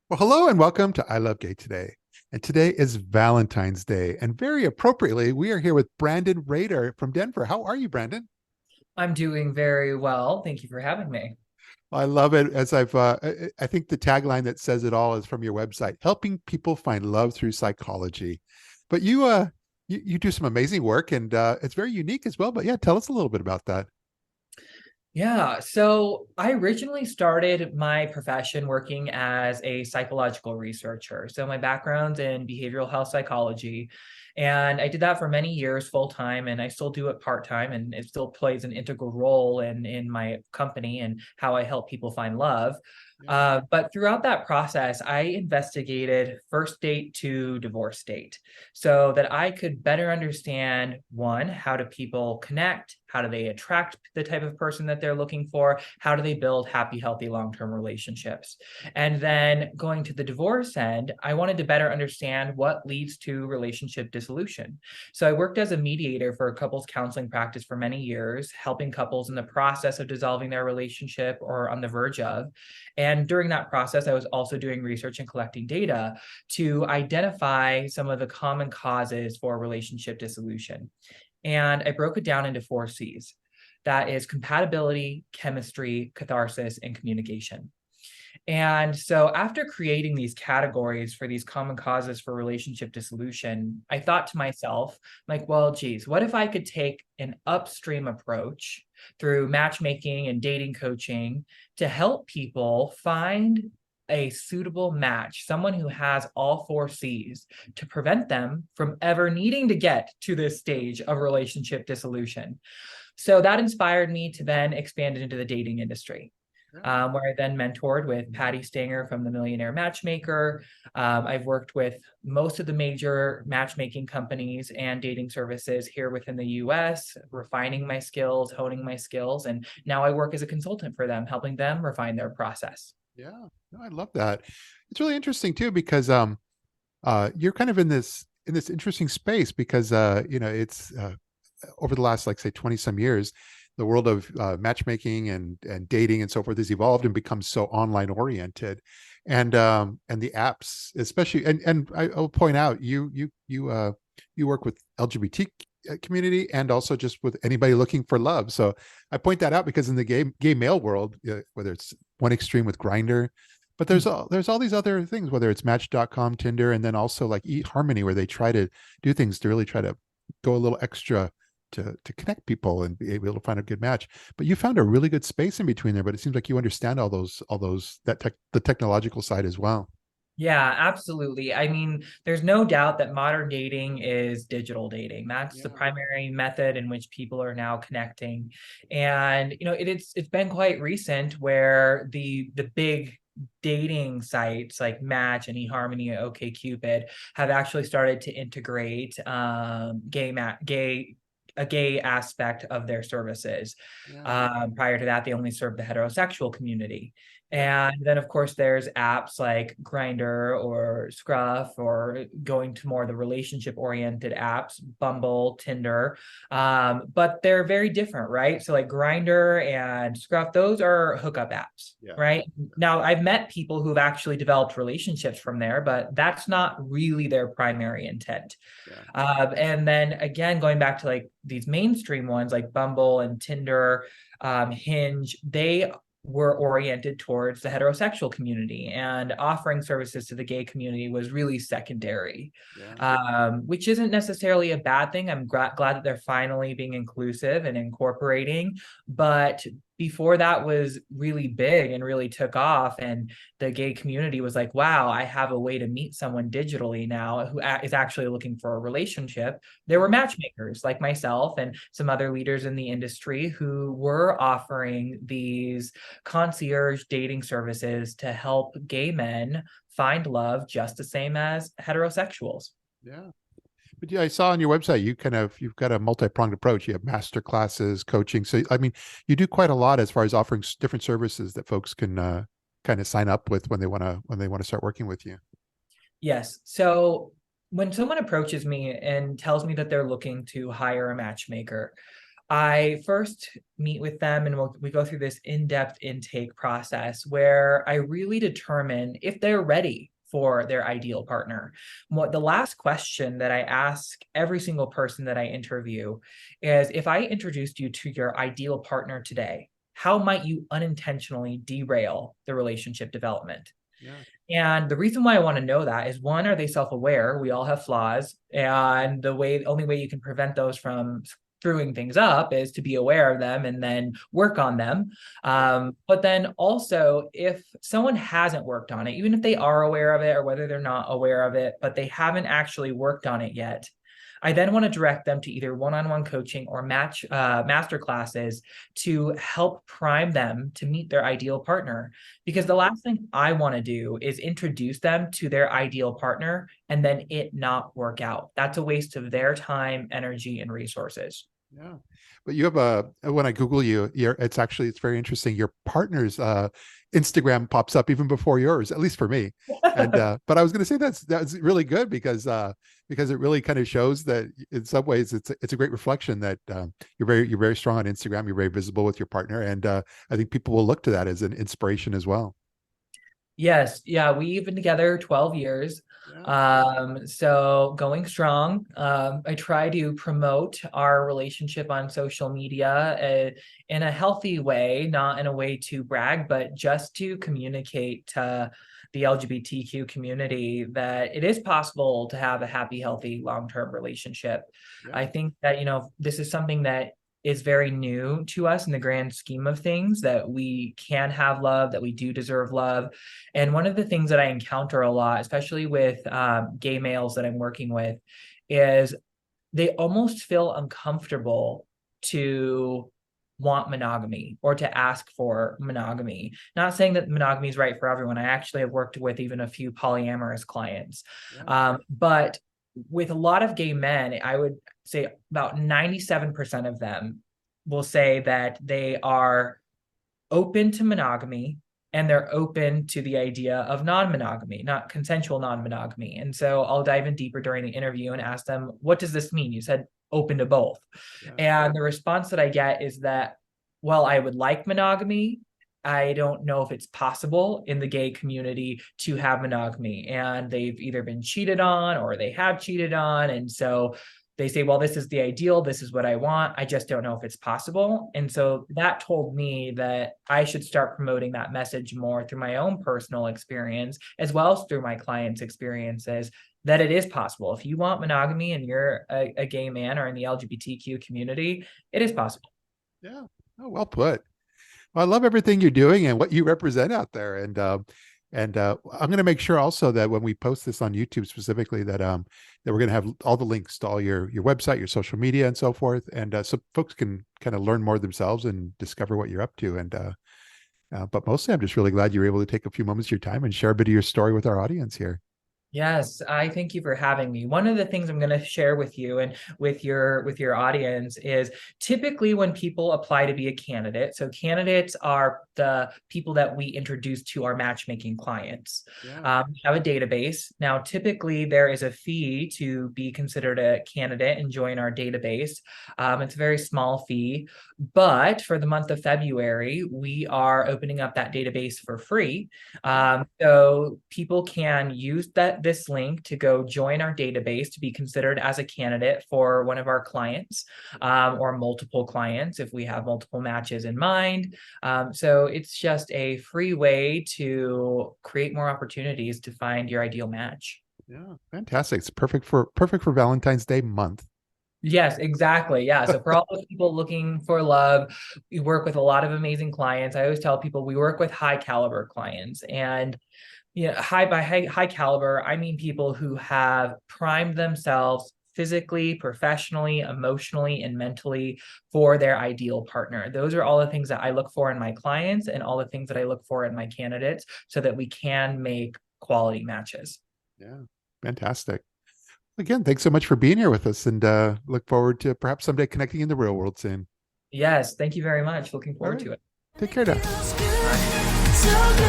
Well, hello and welcome to I Love Gay today. And today is Valentine's Day. And very appropriately, we are here with Brandan Rader from Denver. How are you, Brandon? I'm doing very well. Thank you for having me. I love it. As I think the tagline that says it all is from your website, helping people find love through psychology. But you do some amazing work, and it's very unique as well. But yeah, tell us a little bit about that. Yeah, so I originally started my profession working as a psychological researcher. So my background's in behavioral health psychology, and I did that for many years full time, and I still do it part time, and it still plays an integral role in my company and how I help people find love. Yeah. But throughout that process, I investigated first date to divorce date so that I could better understand one, how do people connect? How do they attract the type of person that they're looking for? How do they build happy, healthy, long-term relationships? And then going to the divorce end, I wanted to better understand what leads to relationship dissolution. So I worked as a mediator for a couples counseling practice for many years, helping couples in the process of dissolving their relationship or on the verge of. And during that process, I was also doing research and collecting data to identify some of the common causes for relationship dissolution. And I broke it down into 4 C's. That is compatibility, chemistry, catharsis, and communication. And so after creating these categories for these common causes for relationship dissolution, I thought to myself, like, well, geez, what if I could take an upstream approach through matchmaking and dating coaching to help people find a suitable match, someone who has all 4 C's to prevent them from ever needing to get to this stage of relationship dissolution. So that inspired me to then expand it into the dating industry, Yeah. where I then mentored with Patti Stanger from the Millionaire Matchmaker. I've worked with most of the major matchmaking companies and dating services here within the US, refining my skills, honing my skills, and now I work as a consultant for them, helping them refine their process. Yeah. No, I love that. It's really interesting too because you're kind of in this interesting space because it's over the last, like, say, 20 some years, the world of matchmaking and dating and so forth has evolved and become so online oriented. And the apps, especially, and I'll point out, you work with LGBT community and also just with anybody looking for love. So I point that out because in the gay male world, whether it's one extreme with Grinder, but there's all these other things, whether it's Match.com, Tinder, and then also like eHarmony, where they try to do things to really try to go a little extra to connect people and be able to find a good match. But you found a really good space in between there. But it seems like you understand all those the technological side as well. Yeah, absolutely. I mean, there's no doubt that modern dating is digital dating. That's the Yeah. primary method in which people are now connecting. And it's been quite recent where the big dating sites like Match and eHarmony and OkCupid have actually started to integrate a gay aspect of their services. Yeah. Prior to that, they only served the heterosexual community. Yeah. And then, of course, there's apps like Grinder or Scruff, or going to more the relationship-oriented apps, Bumble, Tinder. But they're very different, right? So like Grinder and Scruff, those are hookup apps, Yeah. right? Now, I've met people who've actually developed relationships from there, but that's not really their primary intent. Yeah. And then again, going back to like these mainstream ones like Bumble and Tinder, Hinge, they were oriented towards the heterosexual community, and offering services to the gay community was really secondary, Yeah. which isn't necessarily a bad thing. I'm glad that they're finally being inclusive and incorporating, but before that was really big and really took off, and the gay community was like, wow, I have a way to meet someone digitally now who is actually looking for a relationship. There were matchmakers like myself and some other leaders in the industry who were offering these concierge dating services to help gay men find love just the same as heterosexuals. Yeah. But yeah, I saw on your website you've got a multi-pronged approach. You have master classes, coaching. So I mean, you do quite a lot as far as offering different services that folks can kind of sign up with when they want to start working with you. Yes. So when someone approaches me and tells me that they're looking to hire a matchmaker, I first meet with them and we go through this in-depth intake process where I really determine if they're ready for their ideal partner. What the last question that I ask every single person that I interview is, if I introduced you to your ideal partner today, how might you unintentionally derail the relationship development? Yeah. And the reason why I want to know that is, one, are they self-aware? We all have flaws, and only way you can prevent those from screwing things up is to be aware of them and then work on them. But then also, if someone hasn't worked on it, even if they are aware of it or whether they're not aware of it, but they haven't actually worked on it yet, I then want to direct them to either one-on-one coaching or master classes to help prime them to meet their ideal partner. Because the last thing I want to do is introduce them to their ideal partner and then it not work out. That's a waste of their time, energy, and resources. Yeah. But you have when I Google you, it's very interesting. Your partner's Instagram pops up even before yours, at least for me. And but I was going to say that's really good because it really kind of shows that in some ways it's a great reflection that you're very strong on Instagram, you're very visible with your partner, and I think people will look to that as an inspiration as well. Yes, yeah, we've been together 12 years. Yeah. So going strong. I try to promote our relationship on social media in a healthy way, not in a way to brag, but just to communicate to the LGBTQ community that it is possible to have a happy, healthy, long-term relationship. Yeah. I think that, this is something that is very new to us in the grand scheme of things, that we can have love, that we do deserve love. And one of the things that I encounter a lot, especially with gay males that I'm working with, is they almost feel uncomfortable to want monogamy or to ask for monogamy. Not saying that monogamy is right for everyone. I actually have worked with even a few polyamorous clients. Yeah. But with a lot of gay men, I would say about 97% of them will say that they are open to monogamy and they're open to the idea of non-monogamy, not consensual non-monogamy. And so I'll dive in deeper during the interview and ask them, what does this mean? You said open to both. Yeah. And the response that I get is that, well, I would like monogamy. I don't know if it's possible in the gay community to have monogamy. And they've either been cheated on or they have cheated on. And so they say, well, this is the ideal. This is what I want. I just don't know if it's possible. And so that told me that I should start promoting that message more through my own personal experience, as well as through my clients' experiences, that it is possible. If you want monogamy and you're a gay man or in the LGBTQ community, it is possible. Yeah. Oh, well put. Well, I love everything you're doing and what you represent out there. And I'm going to make sure also that when we post this on YouTube specifically, that we're going to have all the links to all your website, your social media, and so forth, and so folks can kind of learn more themselves and discover what you're up to. And but mostly, I'm just really glad you were able to take a few moments of your time and share a bit of your story with our audience here. Yes, I thank you for having me. One of the things I'm going to share with you and with your audience is, typically when people apply to be a candidate, so candidates are the people that we introduce to our matchmaking clients. Yeah. We have a database. Now, typically there is a fee to be considered a candidate and join our database. It's a very small fee, but for the month of February, we are opening up that database for free. So people can use this link to go join our database to be considered as a candidate for one of our clients, or multiple clients if we have multiple matches in mind. So it's just a free way to create more opportunities to find your ideal match. Yeah. Fantastic. It's perfect for Valentine's Day month. Yes, exactly. Yeah. So for all those people looking for love, we work with a lot of amazing clients. I always tell people we work with high caliber clients, and high caliber, I mean people who have primed themselves physically, professionally, emotionally, and mentally for their ideal partner. Those are all the things that I look for in my clients and all the things that I look for in my candidates, so that we can make quality matches. Yeah. Fantastic. Again, thanks so much for being here with us, and look forward to perhaps someday connecting in the real world soon. Yes, thank you very much. Looking All forward right. to it. Take care now. Bye.